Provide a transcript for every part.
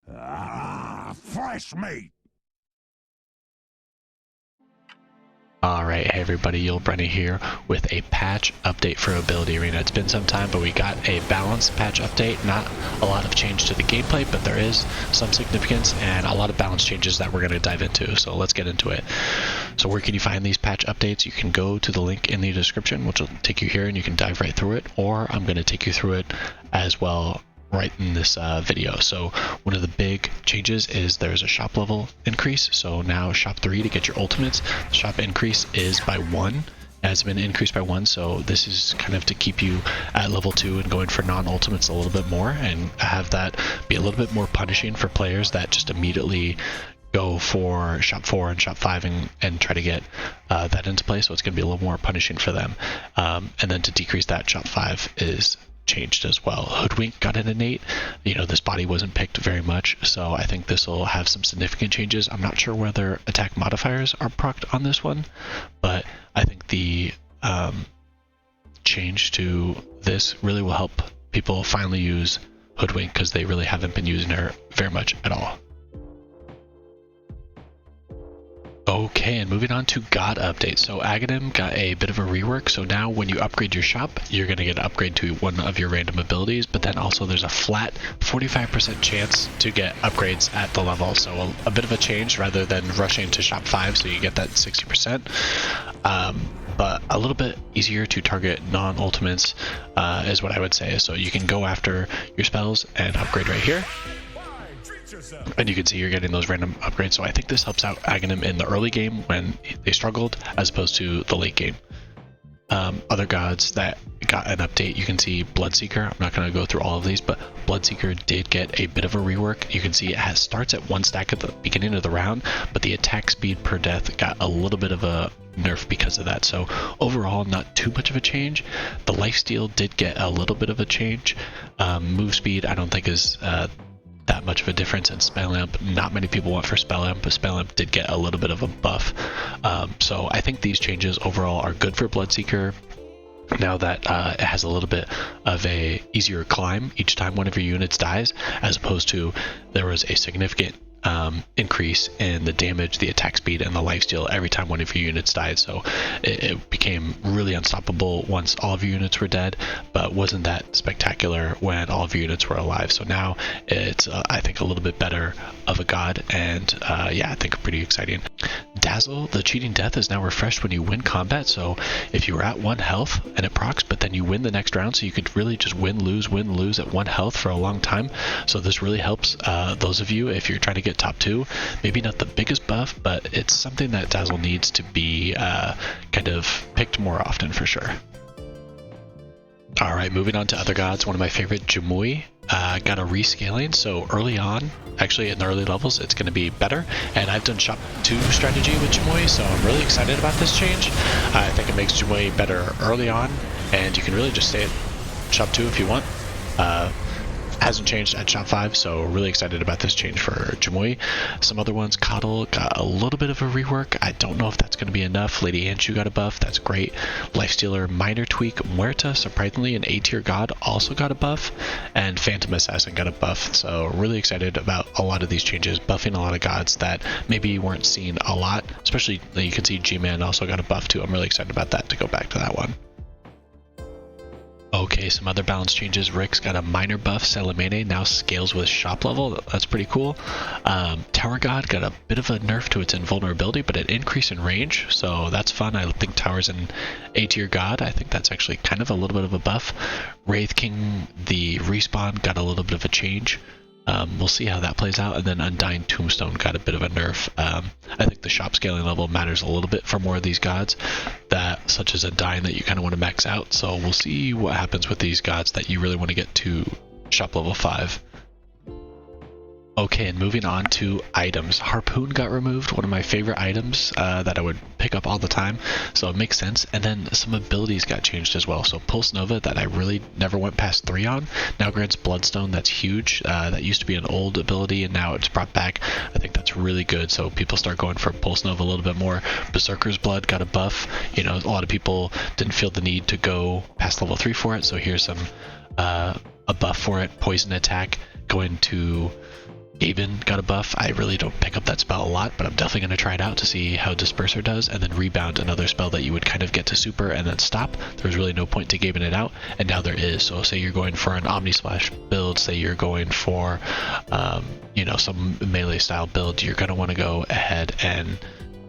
Fresh meat! Alright, hey everybody, Yullbrenna here with a patch update for Ability Arena. It's been some time, but we got a balanced patch update. Not a lot of change to the gameplay, but there is some significance and a lot of balance changes that we're going to dive into, so let's get into it. So where can you find these patch updates? You can go to the link in the description, which will take you here, and you can dive right through it, or I'm going to take you through it as well right in this video. So one of the big changes is there's a shop level increase. So now shop 3 to get your ultimates, the shop increase is by 1, has been increased by 1. So this is kind of to keep you at level 2 and going for non-ultimates a little bit more, and have that be a little bit more punishing for players that just immediately go for shop 4 and shop 5 and try to get that into play. So it's going to be a little more punishing for them. And then to decrease that, shop 5 is changed as well. Hoodwink got an innate. You know, this body wasn't picked very much, so I think this will have some significant changes. I'm not sure whether attack modifiers are procced on this one, but I think the change to this really will help people finally use Hoodwink, because they really haven't been using her very much at all. Okay, and moving on to God update. So Aghanim got a bit of a rework. So now when you upgrade your shop, you're going to get an upgrade to one of your random abilities, but then also there's a flat 45% chance to get upgrades at the level. So a bit of a change rather than rushing to shop 5, so you get that 60%. But a little bit easier to target non-ultimates is what I would say. So you can go after your spells and upgrade right here. And you can see you're getting those random upgrades. So I think this helps out Aghanim in the early game when they struggled, as opposed to the late game. Other gods that got an update, you can see Bloodseeker. I'm not going to go through all of these, but Bloodseeker did get a bit of a rework. You can see it starts at 1 stack at the beginning of the round, but the attack speed per death got a little bit of a nerf because of that. So overall, not too much of a change. The lifesteal did get a little bit of a change. Move speed I don't think is that much of a difference. In Spell Amp, not many people went for Spell Amp, but Spell Amp did get a little bit of a buff. So I think these changes overall are good for Bloodseeker, now that it has a little bit of a easier climb each time one of your units dies, as opposed to there was a significant increase in the damage, the attack speed, and the lifesteal every time one of your units died. So it became really unstoppable once all of your units were dead, but wasn't that spectacular when all of your units were alive. So now it's I think a little bit better of a god, and yeah, I think pretty exciting. Dazzle, the cheating death, is now refreshed when you win combat. So if you were at 1 health and it procs, but then you win the next round, so you could really just win lose at 1 health for a long time. So this really helps those of you if you're trying to get top 2. Maybe not the biggest buff, but it's something that Dazzle needs to be kind of picked more often for sure. Alright, moving on to other gods. One of my favorite, Jumui, got a rescaling. So early on, actually in the early levels, it's going to be better. And I've done shop 2 strategy with Jumui, so I'm really excited about this change. I think it makes Jumui better early on, and you can really just stay at shop 2 if you want. Hasn't changed at shop 5, so really excited about this change for Jumui. Some other ones, Coddle got a little bit of a rework. I don't know if that's going to be enough. Lady Anshu got a buff, that's great. Lifestealer minor tweak. Muerta, surprisingly an A tier god, also got a buff, and Phantom Assassin got a buff. So really excited about a lot of these changes, buffing a lot of gods that maybe you weren't seeing a lot. Especially you can see G-Man also got a buff too. I'm really excited about that, to go back to that one. Okay, some other balance changes. Rick's got a minor buff. Salamene now scales with shop level. That's pretty cool. Tower God got a bit of a nerf to its invulnerability, but an increase in range, so that's fun. I think Tower's an A tier god. I think that's actually kind of a little bit of a buff. Wraith King, the respawn, got a little bit of a change. We'll see how that plays out. And then Undying Tombstone got a bit of a nerf. I think the shop scaling level matters a little bit for more of these gods, that such as Undying, that you kind of want to max out. So we'll see what happens with these gods that you really want to get to shop level 5. Okay, and moving on to items. Harpoon got removed, one of my favorite items that I would pick up all the time, so it makes sense. And then some abilities got changed as well. So Pulse Nova, that I really never went past 3 on, now grants Bloodstone. That's huge. That used to be an old ability, and now it's brought back. I think that's really good, so people start going for Pulse Nova a little bit more. Berserker's Blood got a buff. You know, a lot of people didn't feel the need to go past level 3 for it, so here's some a buff for it. Poison Attack going to Gaben got a buff. I really don't pick up that spell a lot, but I'm definitely going to try it out to see how Disperser does. And then Rebound, another spell that you would kind of get to super and then stop. There's really no point to Gaben it out, and now there is. So say you're going for an Omni Splash build, say you're going for, you know, some melee style build, you're going to want to go ahead and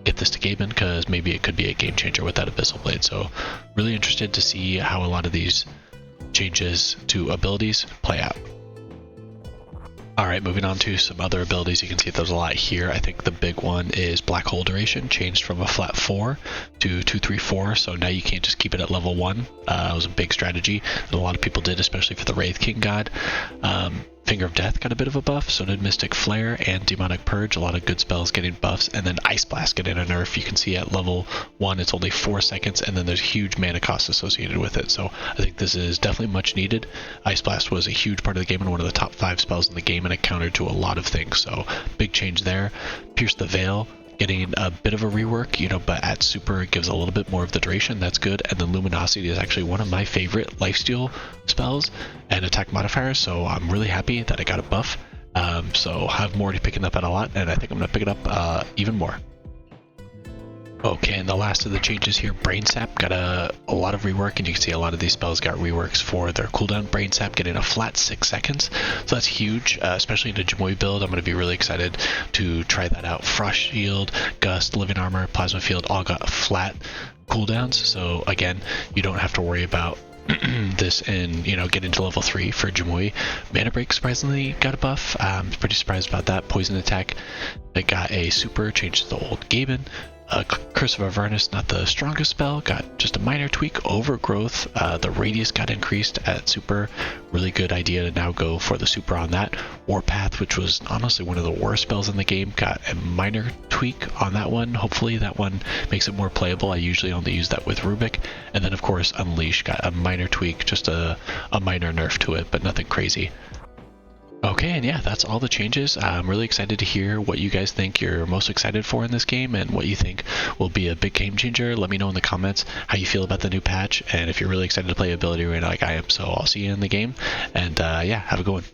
get this to Gaben, because maybe it could be a game changer with that Abyssal Blade. So really interested to see how a lot of these changes to abilities play out. Alright, moving on to some other abilities. You can see there's a lot here. I think the big one is Black Hole Duration, changed from a flat 4 to 2, 3, 4. So now you can't just keep it at level 1. It was a big strategy that a lot of people did, especially for the Wraith King God. Finger of Death got a bit of a buff, so did Mystic Flare and Demonic Purge. A lot of good spells getting buffs, and then Ice Blast getting a nerf. You can see at level 1 it's only 4 seconds, and then there's huge mana cost associated with it. So I think this is definitely much needed. Ice Blast was a huge part of the game and one of the top 5 spells in the game, and it countered to a lot of things. So big change there. Pierce the Veil, getting a bit of a rework, you know, but at super it gives a little bit more of the duration. That's good. And then Luminosity is actually one of my favorite lifesteal spells and attack modifiers, so I'm really happy that I got a buff. So I'm already picking up at a lot, and I think I'm gonna pick it up even more. Okay, and the last of the changes here, Brain Sap got a lot of rework, and you can see a lot of these spells got reworks for their cooldown. Brain Sap getting a flat 6 seconds, so that's huge, especially in a Jimoi build. I'm going to be really excited to try that out. Frost Shield, Gust, Living Armor, Plasma Field all got flat cooldowns, so again, you don't have to worry about this and, you know, get into level 3 for Jimoi. Mana Break surprisingly got a buff. I'm pretty surprised about that. Poison Attack, it got a super, changed to the old Gaben. Curse of Avernus, not the strongest spell, got just a minor tweak. Overgrowth, the radius got increased at super. Really good idea to now go for the super on that. Warpath, which was honestly one of the worst spells in the game, got a minor tweak on that one. Hopefully that one makes it more playable. I usually only use that with Rubik. And then of course Unleash got a minor tweak, just a minor nerf to it, but nothing crazy. Okay, and yeah, that's all the changes. I'm really excited to hear what you guys think you're most excited for in this game and what you think will be a big game changer. Let me know in the comments how you feel about the new patch and if you're really excited to play Ability Arena like I am. So I'll see you in the game, and yeah, have a good one.